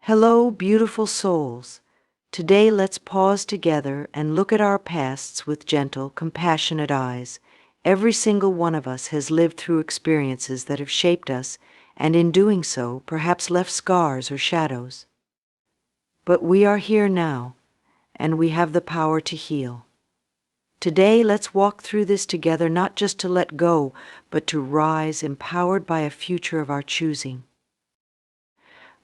Hello, beautiful souls. Today let's pause together and look at our pasts with gentle, compassionate eyes. Every single one of us has lived through experiences that have shaped us, and in doing so, perhaps left scars or shadows. But we are here now, and we have the power to heal. Today, let's walk through this together, not just to let go, but to rise empowered by a future of our choosing.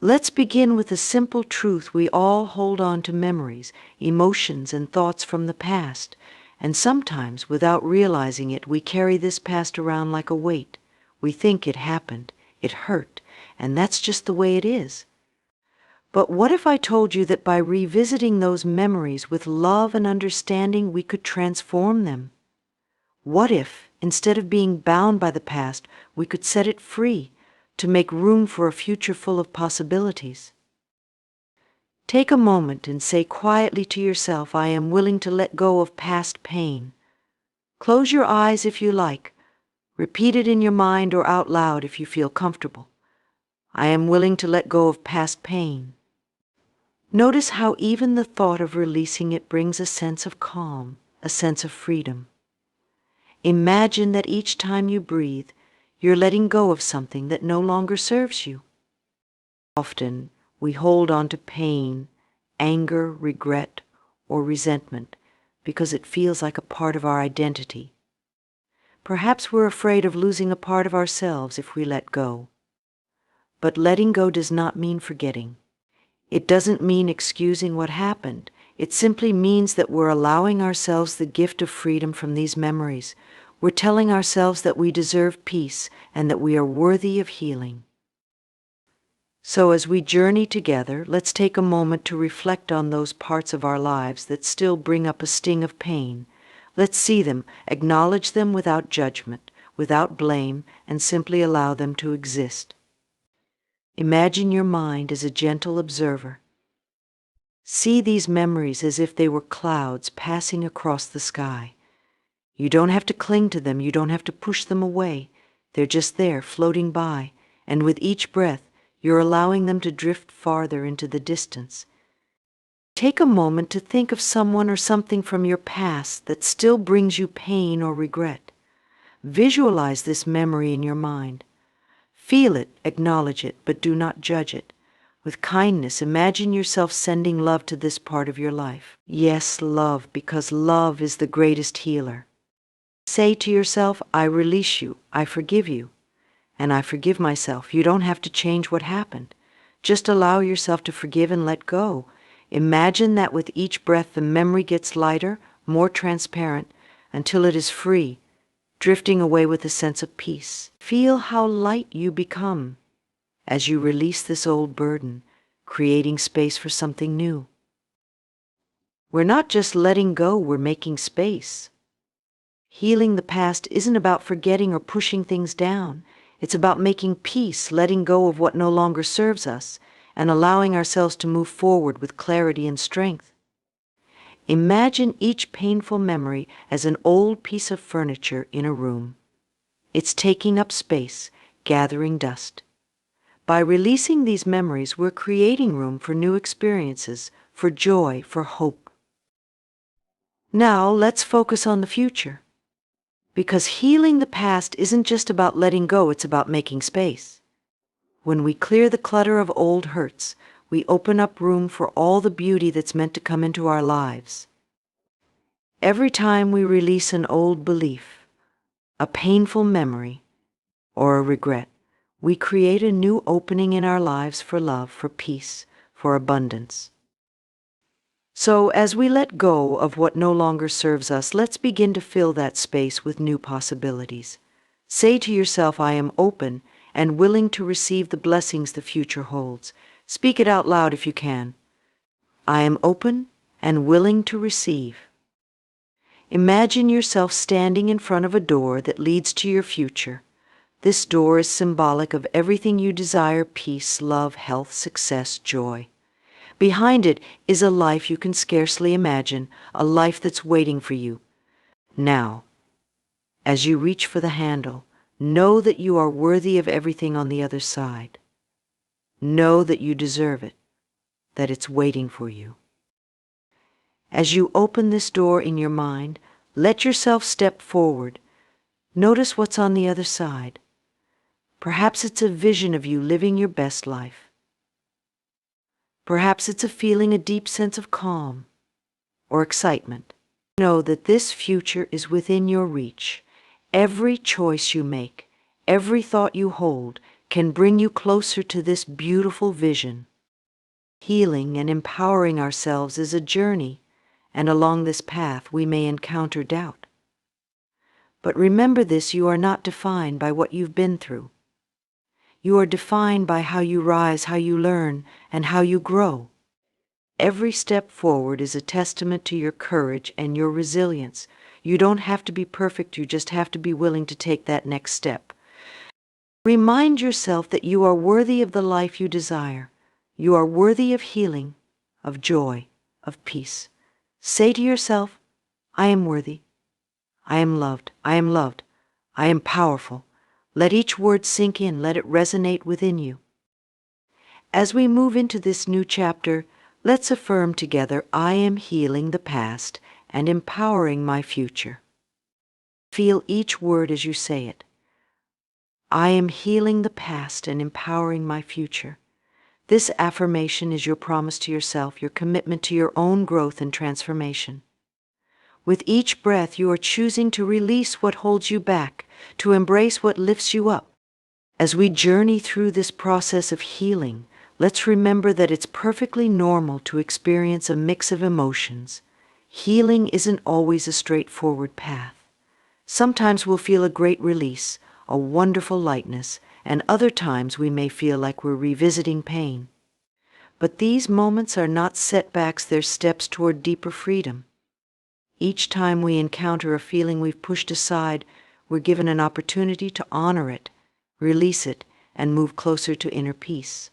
Let's begin with the simple truth: we all hold on to memories, emotions, and thoughts from the past, and sometimes, without realizing it, we carry this past around like a weight. We think it happened, it hurt, and that's just the way it is. But what if I told you that by revisiting those memories with love and understanding, we could transform them? What if, instead of being bound by the past, we could set it free, to make room for a future full of possibilities? Take a moment and say quietly to yourself, I am willing to let go of past pain. Close your eyes if you like. Repeat it in your mind or out loud if you feel comfortable. I am willing to let go of past pain. Notice how even the thought of releasing it brings a sense of calm, a sense of freedom. Imagine that each time you breathe, you're letting go of something that no longer serves you. Often, we hold on to pain, anger, regret, or resentment because it feels like a part of our identity. Perhaps we're afraid of losing a part of ourselves if we let go. But letting go does not mean forgetting. It doesn't mean excusing what happened. It simply means that we're allowing ourselves the gift of freedom from these memories. We're telling ourselves that we deserve peace and that we are worthy of healing. So as we journey together, let's take a moment to reflect on those parts of our lives that still bring up a sting of pain. Let's see them, acknowledge them without judgment, without blame, and simply allow them to exist. Imagine your mind as a gentle observer. See these memories as if they were clouds passing across the sky. You don't have to cling to them, you don't have to push them away. They're just there, floating by, and with each breath, you're allowing them to drift farther into the distance. Take a moment to think of someone or something from your past that still brings you pain or regret. Visualize this memory in your mind. Feel it, acknowledge it, but do not judge it. With kindness, imagine yourself sending love to this part of your life. Yes, love, because love is the greatest healer. Say to yourself, I release you, I forgive you, and I forgive myself. You don't have to change what happened. Just allow yourself to forgive and let go. Imagine that with each breath the memory gets lighter, more transparent, until it is free, drifting away with a sense of peace. Feel how light you become as you release this old burden, creating space for something new. We're not just letting go, we're making space. Healing the past isn't about forgetting or pushing things down. It's about making peace, letting go of what no longer serves us, and allowing ourselves to move forward with clarity and strength. Imagine each painful memory as an old piece of furniture in a room. It's taking up space, gathering dust. By releasing these memories, we're creating room for new experiences, for joy, for hope. Now, let's focus on the future. Because healing the past isn't just about letting go, it's about making space. When we clear the clutter of old hurts, we open up room for all the beauty that's meant to come into our lives. Every time we release an old belief, a painful memory, or a regret, we create a new opening in our lives for love, for peace, for abundance. So as we let go of what no longer serves us, let's begin to fill that space with new possibilities. Say to yourself, I am open and willing to receive the blessings the future holds. Speak it out loud if you can. I am open and willing to receive. Imagine yourself standing in front of a door that leads to your future. This door is symbolic of everything you desire: peace, love, health, success, joy. Behind it is a life you can scarcely imagine, a life that's waiting for you. Now, as you reach for the handle, know that you are worthy of everything on the other side. Know that you deserve it. that it's waiting for you. As you open this door in your mind, let yourself step forward. Notice what's on the other side. Perhaps it's a vision of you living your best life. Perhaps it's a feeling a deep sense of calm or excitement. Know that this future is within your reach. Every choice you make, every thought you hold, can bring you closer to this beautiful vision. Healing and empowering ourselves is a journey, and along this path we may encounter doubt. But remember this: you are not defined by what you've been through. You are defined by how you rise, how you learn, and how you grow. Every step forward is a testament to your courage and your resilience. You don't have to be perfect, you just have to be willing to take that next step. Remind yourself that you are worthy of the life you desire. You are worthy of healing, of joy, of peace. Say to yourself, I am worthy. I am loved. I am loved. I am powerful. Let each word sink in. Let it resonate within you. As we move into this new chapter, let's affirm together, I am healing the past and empowering my future. Feel each word as you say it. I am healing the past and empowering my future. This affirmation is your promise to yourself, your commitment to your own growth and transformation. With each breath, you are choosing to release what holds you back, to embrace what lifts you up. As we journey through this process of healing, let's remember that it's perfectly normal to experience a mix of emotions. Healing isn't always a straightforward path. Sometimes we'll feel a great release, a wonderful lightness, and other times we may feel like we're revisiting pain. But these moments are not setbacks, they're steps toward deeper freedom. Each time we encounter a feeling we've pushed aside, we're given an opportunity to honor it, release it, and move closer to inner peace.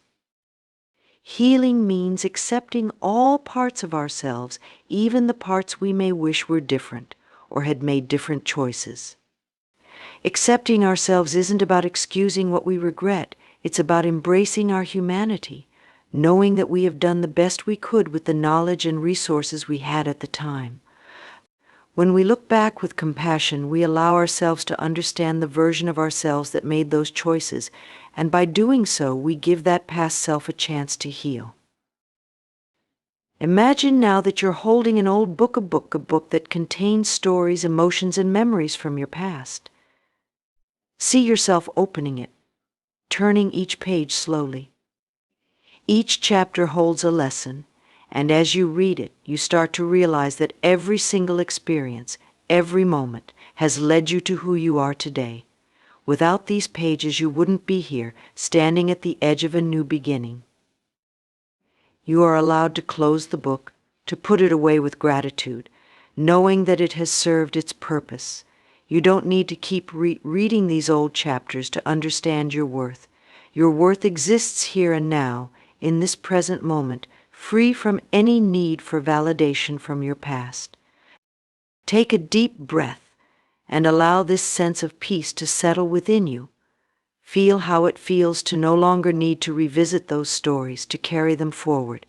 Healing means accepting all parts of ourselves, even the parts we may wish were different or had made different choices. Accepting ourselves isn't about excusing what we regret, it's about embracing our humanity, knowing that we have done the best we could with the knowledge and resources we had at the time. When we look back with compassion, we allow ourselves to understand the version of ourselves that made those choices, and by doing so, we give that past self a chance to heal. Imagine now that you're holding an old book, a book that contains stories, emotions, and memories from your past. See yourself opening it, turning each page slowly. Each chapter holds a lesson, and as you read it, you start to realize that every single experience, every moment, has led you to who you are today. Without these pages, you wouldn't be here, standing at the edge of a new beginning. You are allowed to close the book, to put it away with gratitude, knowing that it has served its purpose. You don't need to keep reading these old chapters to understand your worth. Your worth exists here and now, in this present moment, free from any need for validation from your past. Take a deep breath and allow this sense of peace to settle within you. Feel how it feels to no longer need to revisit those stories, to carry them forward.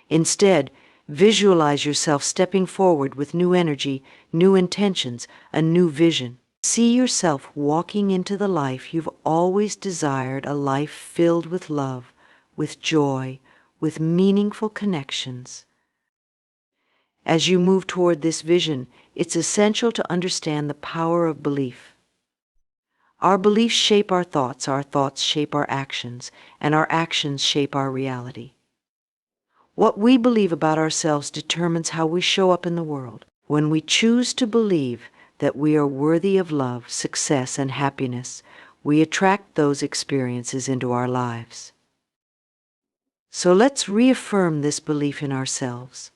Instead, visualize yourself stepping forward with new energy, new intentions, a new vision. See yourself walking into the life you've always desired, a life filled with love, with joy, with meaningful connections. As you move toward this vision, it's essential to understand the power of belief. Our beliefs shape our thoughts shape our actions, and our actions shape our reality. What we believe about ourselves determines how we show up in the world. When we choose to believe that we are worthy of love, success, and happiness, we attract those experiences into our lives. So let's reaffirm this belief in ourselves.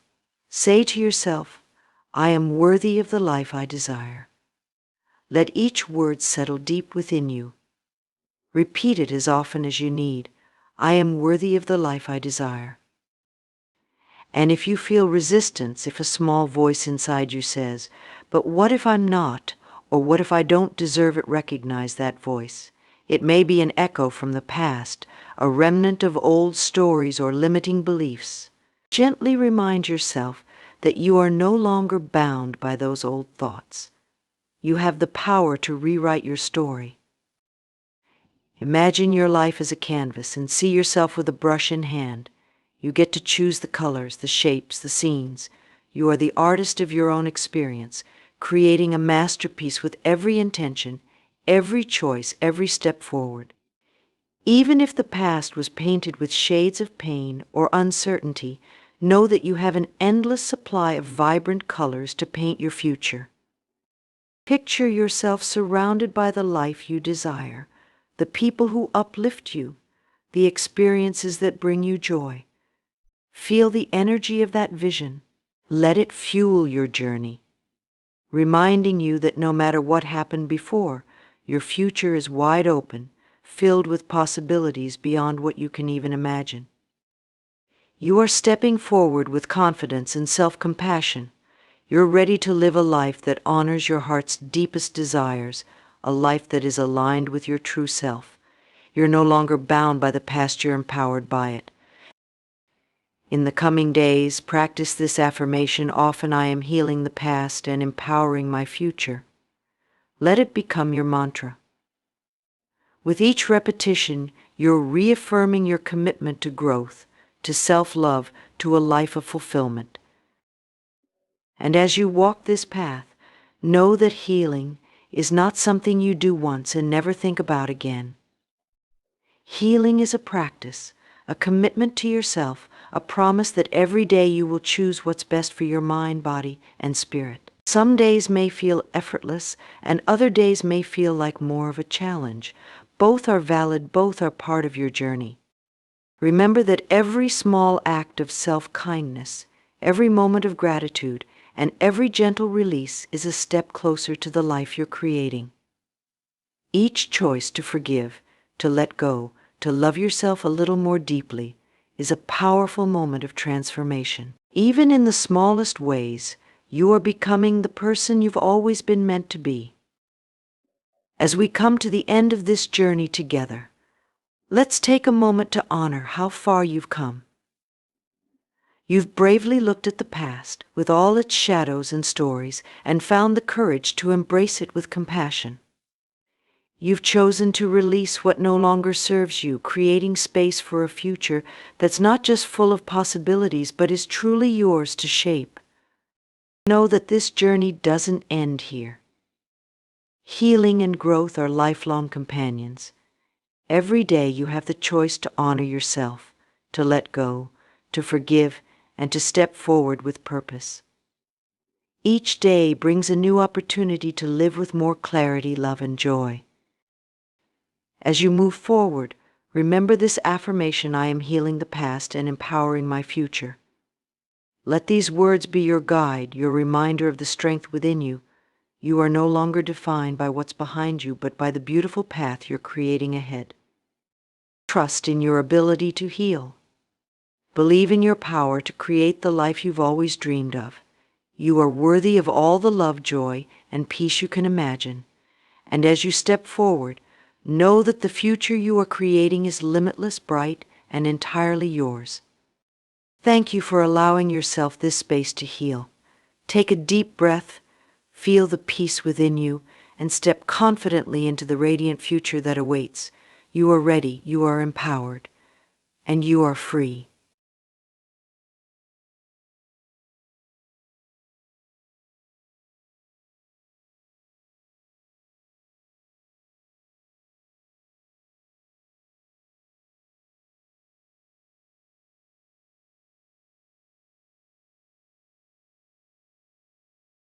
Say to yourself, I am worthy of the life I desire. Let each word settle deep within you. Repeat it as often as you need. I am worthy of the life I desire. And if you feel resistance, if a small voice inside you says, but what if I'm not, or what if I don't deserve it, recognize that voice. It may be an echo from the past, a remnant of old stories or limiting beliefs. Gently remind yourself that you are no longer bound by those old thoughts. You have the power to rewrite your story. Imagine your life as a canvas and see yourself with a brush in hand. You get to choose the colors, the shapes, the scenes. You are the artist of your own experience, creating a masterpiece with every intention, every choice, every step forward. Even if the past was painted with shades of pain or uncertainty, know that you have an endless supply of vibrant colors to paint your future. Picture yourself surrounded by the life you desire, the people who uplift you, the experiences that bring you joy. Feel the energy of that vision. Let it fuel your journey, reminding you that no matter what happened before, your future is wide open, filled with possibilities beyond what you can even imagine. You are stepping forward with confidence and self-compassion. You're ready to live a life that honors your heart's deepest desires, a life that is aligned with your true self. You're no longer bound by the past, you're empowered by it. In the coming days, practice this affirmation, often I am healing the past and empowering my future. Let it become your mantra. With each repetition, you're reaffirming your commitment to growth, to self-love, to a life of fulfillment. And as you walk this path, know that healing is not something you do once and never think about again. Healing is a practice, a commitment to yourself, a promise that every day you will choose what's best for your mind, body, and spirit. Some days may feel effortless, and other days may feel like more of a challenge. Both are valid, both are part of your journey. Remember that every small act of self-kindness, every moment of gratitude, and every gentle release is a step closer to the life you're creating. Each choice to forgive, to let go, to love yourself a little more deeply is a powerful moment of transformation. Even in the smallest ways, you are becoming the person you've always been meant to be. As we come to the end of this journey together, let's take a moment to honor how far you've come. You've bravely looked at the past with all its shadows and stories and found the courage to embrace it with compassion. You've chosen to release what no longer serves you, creating space for a future that's not just full of possibilities but is truly yours to shape. Know that this journey doesn't end here. Healing and growth are lifelong companions. Every day you have the choice to honor yourself, to let go, to forgive, and to step forward with purpose. Each day brings a new opportunity to live with more clarity, love, and joy. As you move forward, remember this affirmation, I am healing the past and empowering my future. Let these words be your guide, your reminder of the strength within you. You are no longer defined by what's behind you, but by the beautiful path you're creating ahead. Trust in your ability to heal. Believe in your power to create the life you've always dreamed of. You are worthy of all the love, joy, and peace you can imagine. And as you step forward, know that the future you are creating is limitless, bright, and entirely yours. Thank you for allowing yourself this space to heal. Take a deep breath, feel the peace within you, and step confidently into the radiant future that awaits. You are ready, you are empowered, and you are free.